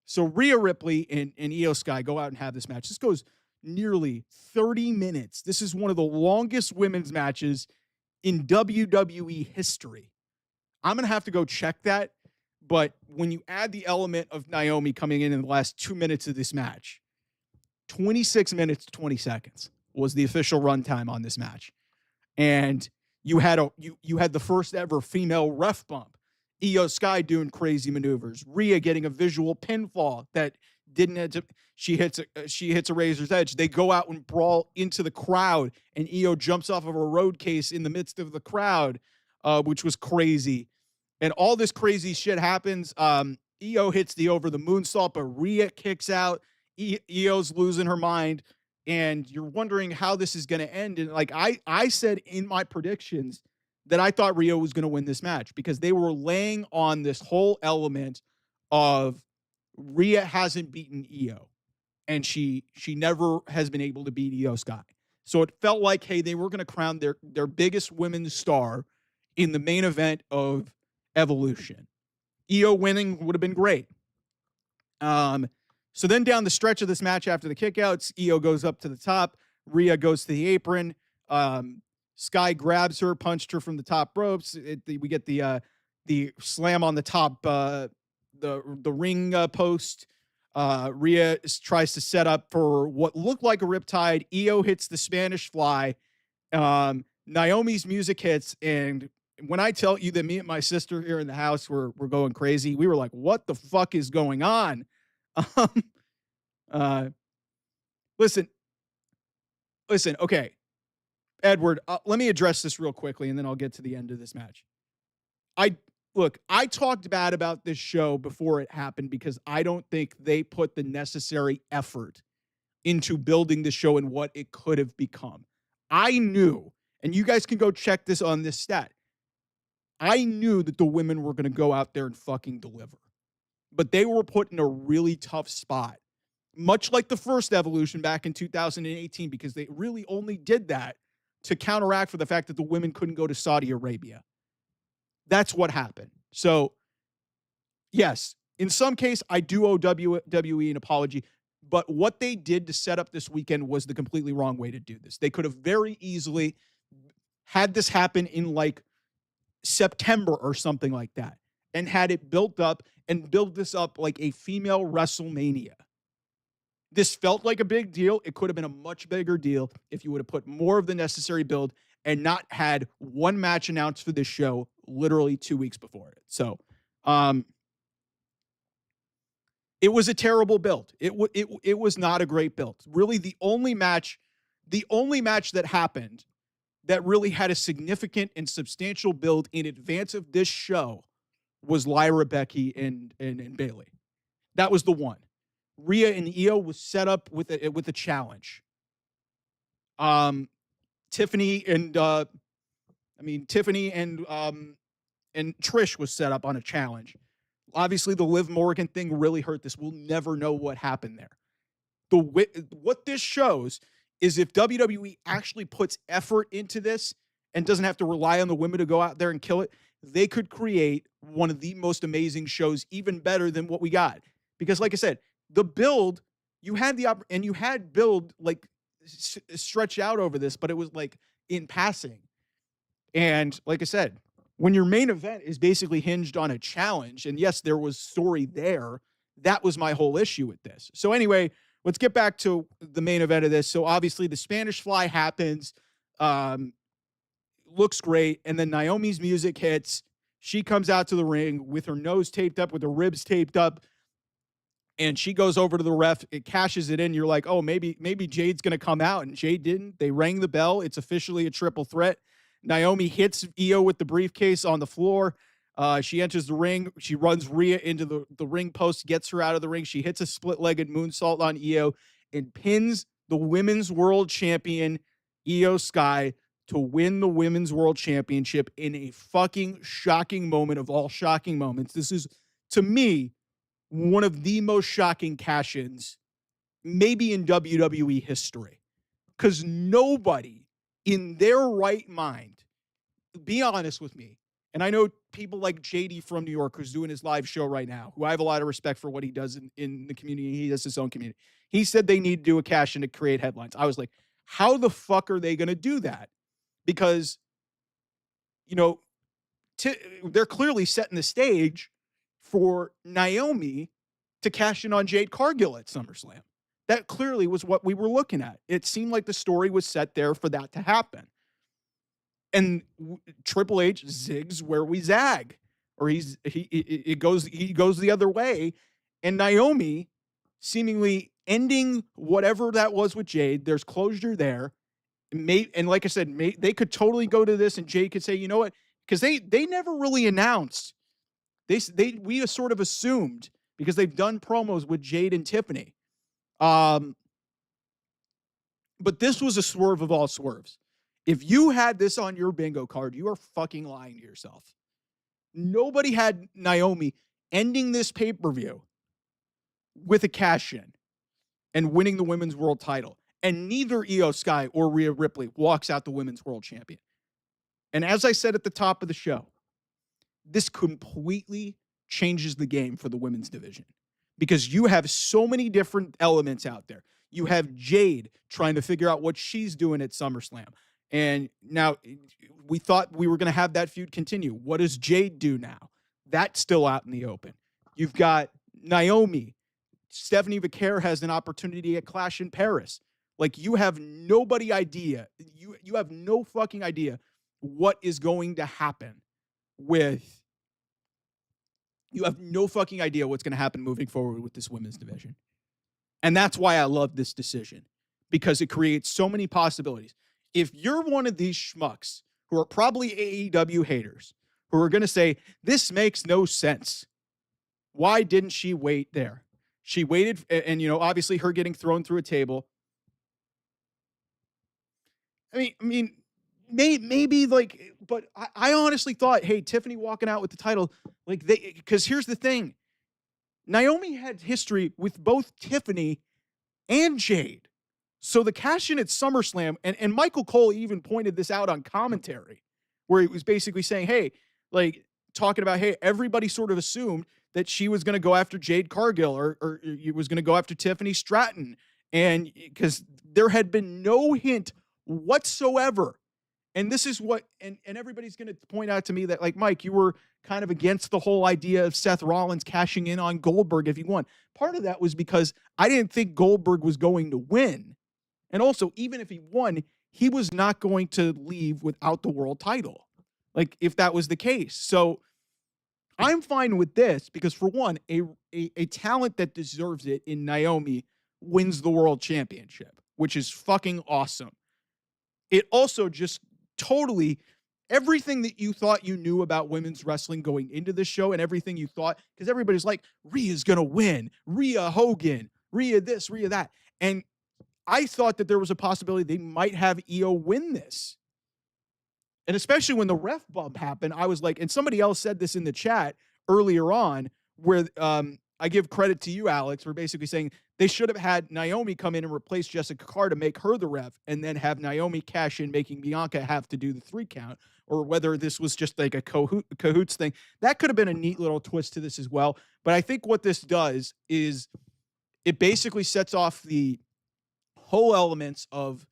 So Rhea Ripley and Iyo Sky go out and have this match. This goes nearly 30 minutes. This is one of the longest women's matches in WWE history. I'm going to have to go check that. But when you add the element of Naomi coming in the last 2 minutes of this match, 26 minutes, 20 seconds was the official runtime on this match. And you had the first ever female ref bump. Iyo Sky doing crazy maneuvers. Rhea getting a visual pinfall that didn't have to, she hits a razor's edge. They go out and brawl into the crowd, and Iyo jumps off of a road case in the midst of the crowd, which was crazy. And all this crazy shit happens. Iyo hits the over the moonsault, but Rhea kicks out. Io's losing her mind, and you're wondering how this is going to end. And like I said in my predictions that I thought Rhea was going to win this match because they were laying on this whole element of Rhea hasn't beaten Iyo, and she never has been able to beat Iyo Sky. So it felt like, hey, they were going to crown their biggest women's star in the main event of Evolution. Iyo winning would have been great. So then down the stretch of this match after the kickouts, Iyo goes up to the top. Rhea goes to the apron. Sky grabs her, punched her from the top ropes. We get the slam on the top, the ring post. Rhea tries to set up for what looked like a riptide. Iyo hits the Spanish fly. Naomi's music hits, and when I tell you that me and my sister here in the house were going crazy, we were like, "What the fuck is going on?" Listen. Okay, Edward, let me address this real quickly, and then I'll get to the end of this match. I talked bad about this show before it happened because I don't think they put the necessary effort into building the show and what it could have become. I knew, and you guys can go check this on this stat. I knew that the women were going to go out there and fucking deliver. But they were put in a really tough spot, much like the first Evolution back in 2018, because they really only did that to counteract for the fact that the women couldn't go to Saudi Arabia. That's what happened. So, yes, in some case, I do owe WWE an apology, but what they did to set up this weekend was the completely wrong way to do this. They could have very easily had this happen in like September or something like that, and had it built up and build this up like a female WrestleMania. This felt like a big deal. It could have been a much bigger deal if you would have put more of the necessary build and not had one match announced for this show literally 2 weeks before it. So, it was a terrible build. It was not a great build. Really, the only match that happened that really had a significant and substantial build in advance of this show was Lyra, Becky, and Bayley. That was the one. Rhea and Iyo was set up with a challenge. Tiffany and Trish was set up on a challenge. Obviously, the Liv Morgan thing really hurt this. We'll never know what happened there. What this shows is if WWE actually puts effort into this and doesn't have to rely on the women to go out there and kill it, they could create one of the most amazing shows, even better than what we got. Because like I said, the build, you had build like stretch out over this, but it was like in passing. And like I said, when your main event is basically hinged on a challenge, and yes, there was story there, that was my whole issue with this. So anyway, let's get back to the main event of this. So obviously the Spanish fly happens, looks great. And then Naomi's music hits. She comes out to the ring with her nose taped up, with her ribs taped up. And she goes over to the ref. It cashes it in. You're like, oh, maybe Jade's going to come out. And Jade didn't. They rang the bell. It's officially a triple threat. Naomi hits Iyo with the briefcase on the floor. She enters the ring. She runs Rhea into the ring post, gets her out of the ring. She hits a split-legged moonsault on Iyo and pins the women's world champion, Iyo Sky, to win the women's world championship in a fucking shocking moment of all shocking moments. This is, to me, one of the most shocking cash-ins maybe in WWE history. Because nobody in their right mind, be honest with me, And I know people like JD from New York, who's doing his live show right now, who I have a lot of respect for what he does in the community. He has his own community. He said they need to do a cash in to create headlines. I was like, how the fuck are they going to do that? Because, you know, they're clearly setting the stage for Naomi to cash in on Jade Cargill at SummerSlam. That clearly was what we were looking at. It seemed like the story was set there for that to happen. And Triple H zigs where we zag, or he goes the other way, and Naomi seemingly ending whatever that was with Jade. There's closure there, and like I said, they could totally go to this, and Jade could say, you know what, because they never really announced. We sort of assumed because they've done promos with Jade and Tiffany, but this was a swerve of all swerves. If you had this on your bingo card, you are fucking lying to yourself. Nobody had Naomi ending this pay-per-view with a cash-in and winning the women's world title. And neither Iyo Sky or Rhea Ripley walks out the women's world champion. And as I said at the top of the show, this completely changes the game for the women's division because you have so many different elements out there. You have Jade trying to figure out what she's doing at SummerSlam. And now we thought we were going to have that feud continue. What does Jade do now? That's still out in the open. You've got Naomi. Stephanie Vaquer has an opportunity at Clash in Paris. Like, you have nobody idea. You have no fucking idea what is going to happen with. You have no fucking idea what's going to happen moving forward with this women's division. And that's why I love this decision, because it creates so many possibilities. If you're one of these schmucks who are probably AEW haters, who are going to say, this makes no sense. Why didn't she wait there? She waited, and, you know, obviously her getting thrown through a table. I mean, maybe like, but I honestly thought, hey, Tiffany walking out with the title, like because here's the thing. Naomi had history with both Tiffany and Jade. So the cash in at SummerSlam, and Michael Cole even pointed this out on commentary, where he was basically saying, hey, like talking about, hey, everybody sort of assumed that she was going to go after Jade Cargill or was going to go after Tiffany Stratton. And because there had been no hint whatsoever. And this is what, and everybody's going to point out to me that, like, Mike, you were kind of against the whole idea of Seth Rollins cashing in on Goldberg if he won. Part of that was because I didn't think Goldberg was going to win. And also, even if he won, he was not going to leave without the world title, like if that was the case. So I'm fine with this because, for one, a talent that deserves it in Naomi wins the world championship, which is fucking awesome. It also just totally, everything that you thought you knew about women's wrestling going into this show, and everything you thought, because everybody's like, Rhea's going to win, Rhea Hogan, Rhea this, Rhea that. And I thought that there was a possibility they might have Iyo win this. And especially when the ref bump happened, I was like, and somebody else said this in the chat earlier on, where I give credit to you, Alex, for basically saying they should have had Naomi come in and replace Jessica Carr to make her the ref, and then have Naomi cash in, making Bianca have to do the 3 count, or whether this was just like a cahoots thing. That could have been a neat little twist to this as well. But I think what this does is it basically sets off the whole elements of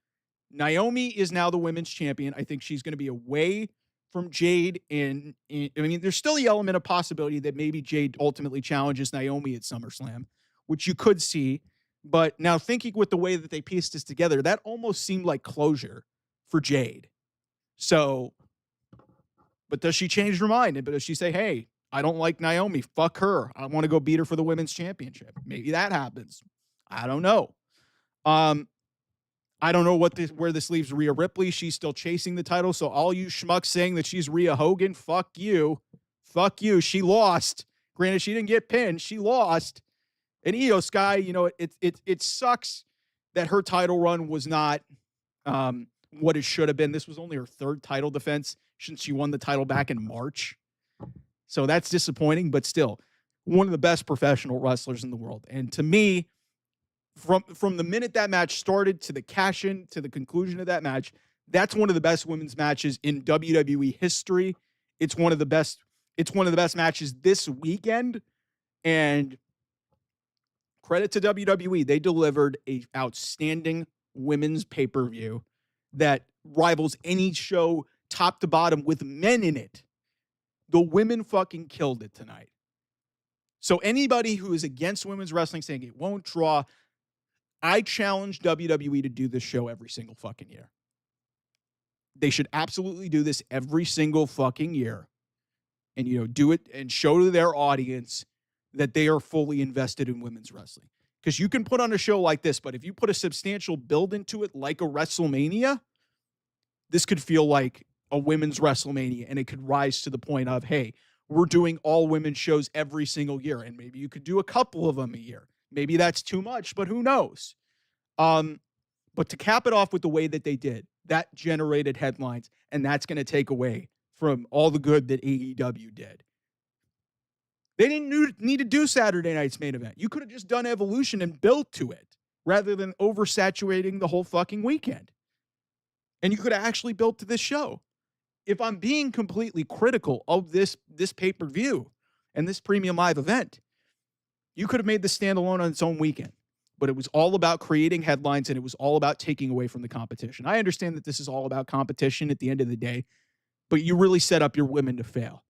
Naomi is now the women's champion. I think she's going to be away from Jade. And I mean, there's still the element of possibility that maybe Jade ultimately challenges Naomi at SummerSlam, which you could see. But now, thinking with the way that they pieced this together, that almost seemed like closure for Jade. So, but does she change her mind? But does she say, hey, I don't like Naomi, fuck her, I want to go beat her for the women's championship? Maybe that happens. I don't know. I don't know where this leaves Rhea Ripley. She's still chasing the title. So all you schmucks saying that she's Rhea Hogan, fuck you. Fuck you. She lost. Granted, she didn't get pinned. She lost. And Iyo Sky, you know, it sucks that her title run was not what it should have been. This was only her 3rd title defense since she won the title back in March. So that's disappointing, but still one of the best professional wrestlers in the world. And to me, from the minute that match started to the cash-in to the conclusion of that match, that's one of the best women's matches in WWE history. It's one of the best matches this weekend. And credit to WWE. They delivered a outstanding women's pay-per-view that rivals any show top to bottom with men in it. The women fucking killed it tonight. So anybody who is against women's wrestling saying it won't draw, I challenge WWE to do this show every single fucking year. They should absolutely do this every single fucking year. And, do it and show to their audience that they are fully invested in women's wrestling. Because you can put on a show like this, but if you put a substantial build into it like a WrestleMania, this could feel like a women's WrestleMania, and it could rise to the point of, hey, we're doing all women's shows every single year, and maybe you could do a couple of them a year. Maybe that's too much, but who knows? But to cap it off with the way that they did, that generated headlines, and that's going to take away from all the good that AEW did. They didn't need to do Saturday night's main event. You could have just done Evolution and built to it rather than oversaturating the whole fucking weekend. And you could have actually built to this show. If I'm being completely critical of this pay-per-view and this premium live event, you could have made this standalone on its own weekend. But it was all about creating headlines, and it was all about taking away from the competition. I understand that this is all about competition at the end of the day, but you really set up your women to fail.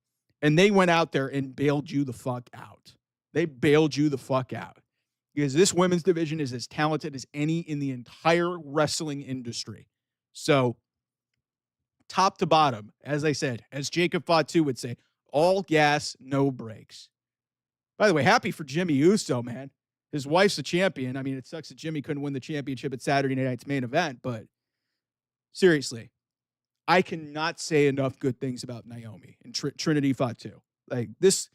And they went out there and bailed you the fuck out. They bailed you the fuck out. Because this women's division is as talented as any in the entire wrestling industry. So, top to bottom, as I said, as Jacob Fatu would say, all gas, no brakes. By the way, happy for Jimmy Uso, man. His wife's a champion. I mean, it sucks that Jimmy couldn't win the championship at Saturday night's main event, but seriously, I cannot say enough good things about Naomi and Trinity Fatu. Like this,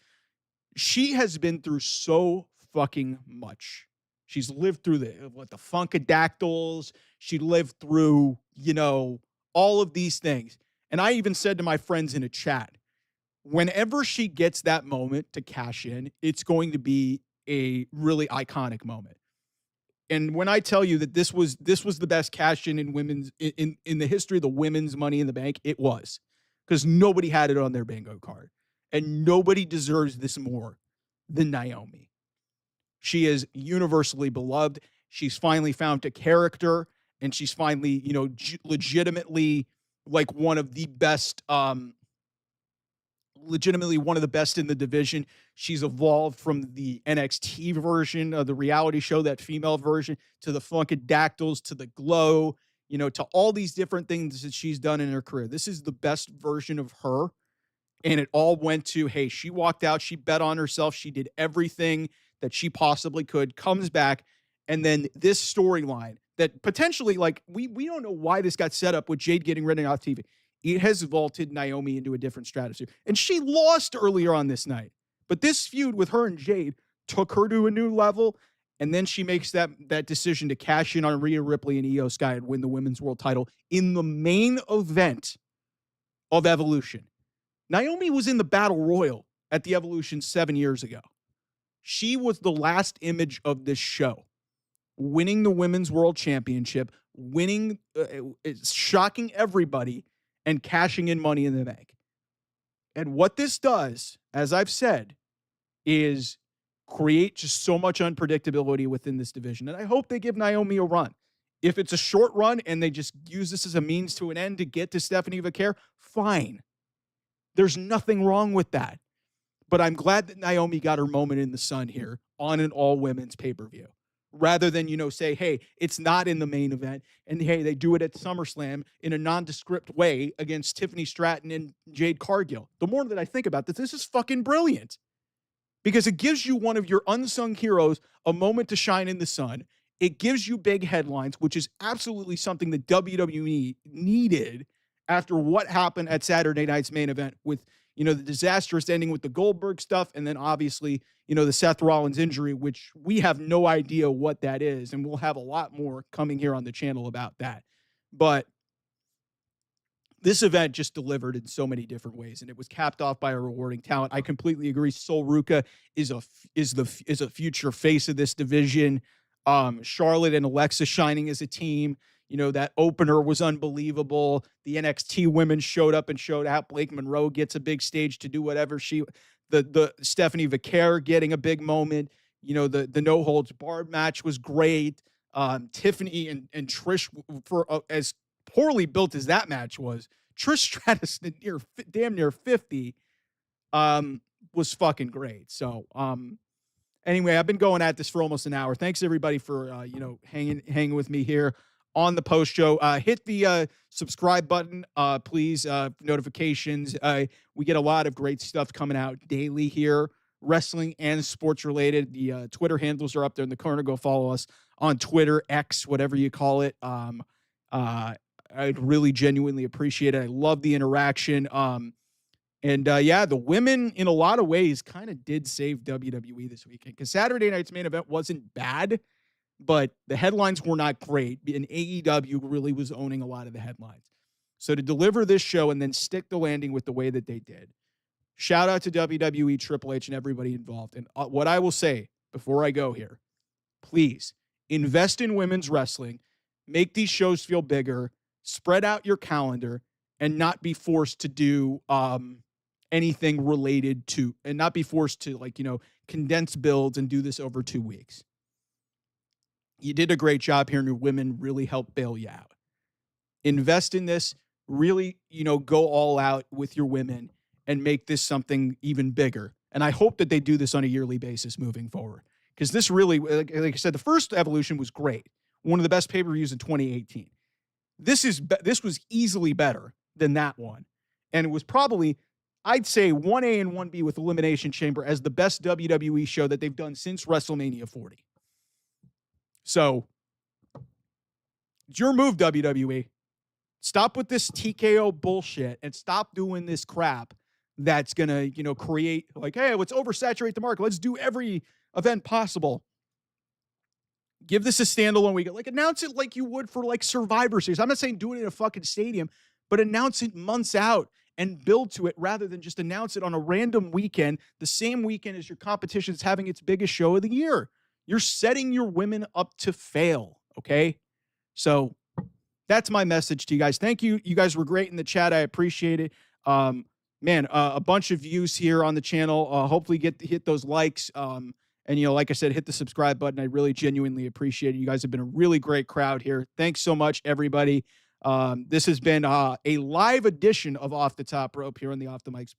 she has been through so fucking much. She's lived through the Funkadactyls. She lived through, all of these things. And I even said to my friends in a chat, whenever she gets that moment to cash in, it's going to be a really iconic moment. And when I tell you that this was the best cash in women's in the history of the women's Money in the Bank, it was, because nobody had it on their bingo card, and nobody deserves this more than Naomi. She is universally beloved. She's finally found a character, and she's finally, legitimately like one of the best. Legitimately one of the best in the division. She's evolved from the NXT version of the reality show, that female version, to the Funkadactyls, to the Glow, to all these different things that she's done in her career. This is the best version of her. And it all went to, hey, she walked out, she bet on herself, she did everything that she possibly could, comes back, and then this storyline that potentially, like, we don't know why this got set up with Jade getting rid of off TV. It has vaulted Naomi into a different stratosphere. And she lost earlier on this night. But this feud with her and Jade took her to a new level. And then she makes that decision to cash in on Rhea Ripley and Iyo Sky and win the women's world title in the main event of Evolution. Naomi was in the Battle Royal at the Evolution 7 years ago. She was the last image of this show, winning the women's world championship, winning, shocking everybody, and cashing in Money in the Bank. And what this does, as I've said, is create just so much unpredictability within this division. And I hope they give Naomi a run. If it's a short run and they just use this as a means to an end to get to Stephanie Vaquer, fine. There's nothing wrong with that. But I'm glad that Naomi got her moment in the sun here on an all-women's pay-per-view. Rather than, say, hey, it's not in the main event, and hey, they do it at SummerSlam in a nondescript way against Tiffany Stratton and Jade Cargill. The more that I think about this is fucking brilliant. Because it gives you one of your unsung heroes a moment to shine in the sun. It gives you big headlines, which is absolutely something that WWE needed after what happened at Saturday night's main event with, the disastrous ending with the Goldberg stuff, and then obviously, the Seth Rollins injury, which we have no idea what that is, and we'll have a lot more coming here on the channel about that. But this event just delivered in so many different ways, and it was capped off by a rewarding talent. I completely agree. Sol Ruca is a future face of this division. Charlotte and Alexa shining as a team. That opener was unbelievable. The NXT women showed up and showed out. Blake Monroe gets a big stage to do whatever the Stephanie Vicaire getting a big moment. The no holds barred match was great. Tiffany and Trish, for as poorly built as that match was, Trish Stratus damn near 50 was fucking great. So anyway, I've been going at this for almost an hour. Thanks everybody for hanging with me here on the post show. Hit the subscribe button, please. Notifications. We get a lot of great stuff coming out daily here, wrestling and sports related. The Twitter handles are up there in the corner. Go follow us on Twitter, X, whatever you call it. I'd really genuinely appreciate it. I love the interaction. The women in a lot of ways kind of did save WWE this weekend, because Saturday night's main event wasn't bad, but the headlines were not great, and AEW really was owning a lot of the headlines. So to deliver this show and then stick the landing with the way that they did, shout out to WWE, Triple H, and everybody involved. And what I will say before I go here, please invest in women's wrestling, make these shows feel bigger, spread out your calendar, and not be forced to do anything related to, and not be forced to condense builds and do this over 2 weeks. You did a great job here, and your women really helped bail you out. Invest in this, really, go all out with your women and make this something even bigger. And I hope that they do this on a yearly basis moving forward, because this really, like I said, the first Evolution was great. One of the best pay-per-views in 2018. This was easily better than that one. And it was probably, I'd say, 1A and 1B with Elimination Chamber as the best WWE show that they've done since WrestleMania 40. So, it's your move, WWE. Stop with this TKO bullshit and stop doing this crap that's going to, create hey, let's oversaturate the market. Let's do every event possible. Give this a standalone weekend. Announce it like you would for Survivor Series. I'm not saying do it in a fucking stadium, but announce it months out and build to it rather than just announce it on a random weekend, the same weekend as your competition is having its biggest show of the year. You're setting your women up to fail, okay? So that's my message to you guys. Thank you. You guys were great in the chat. I appreciate it. A bunch of views here on the channel. Hopefully hit those likes. And, like I said, hit the subscribe button. I really genuinely appreciate it. You guys have been a really great crowd here. Thanks so much, everybody. This has been a live edition of Off the Top Rope here on the Off the Mic Sports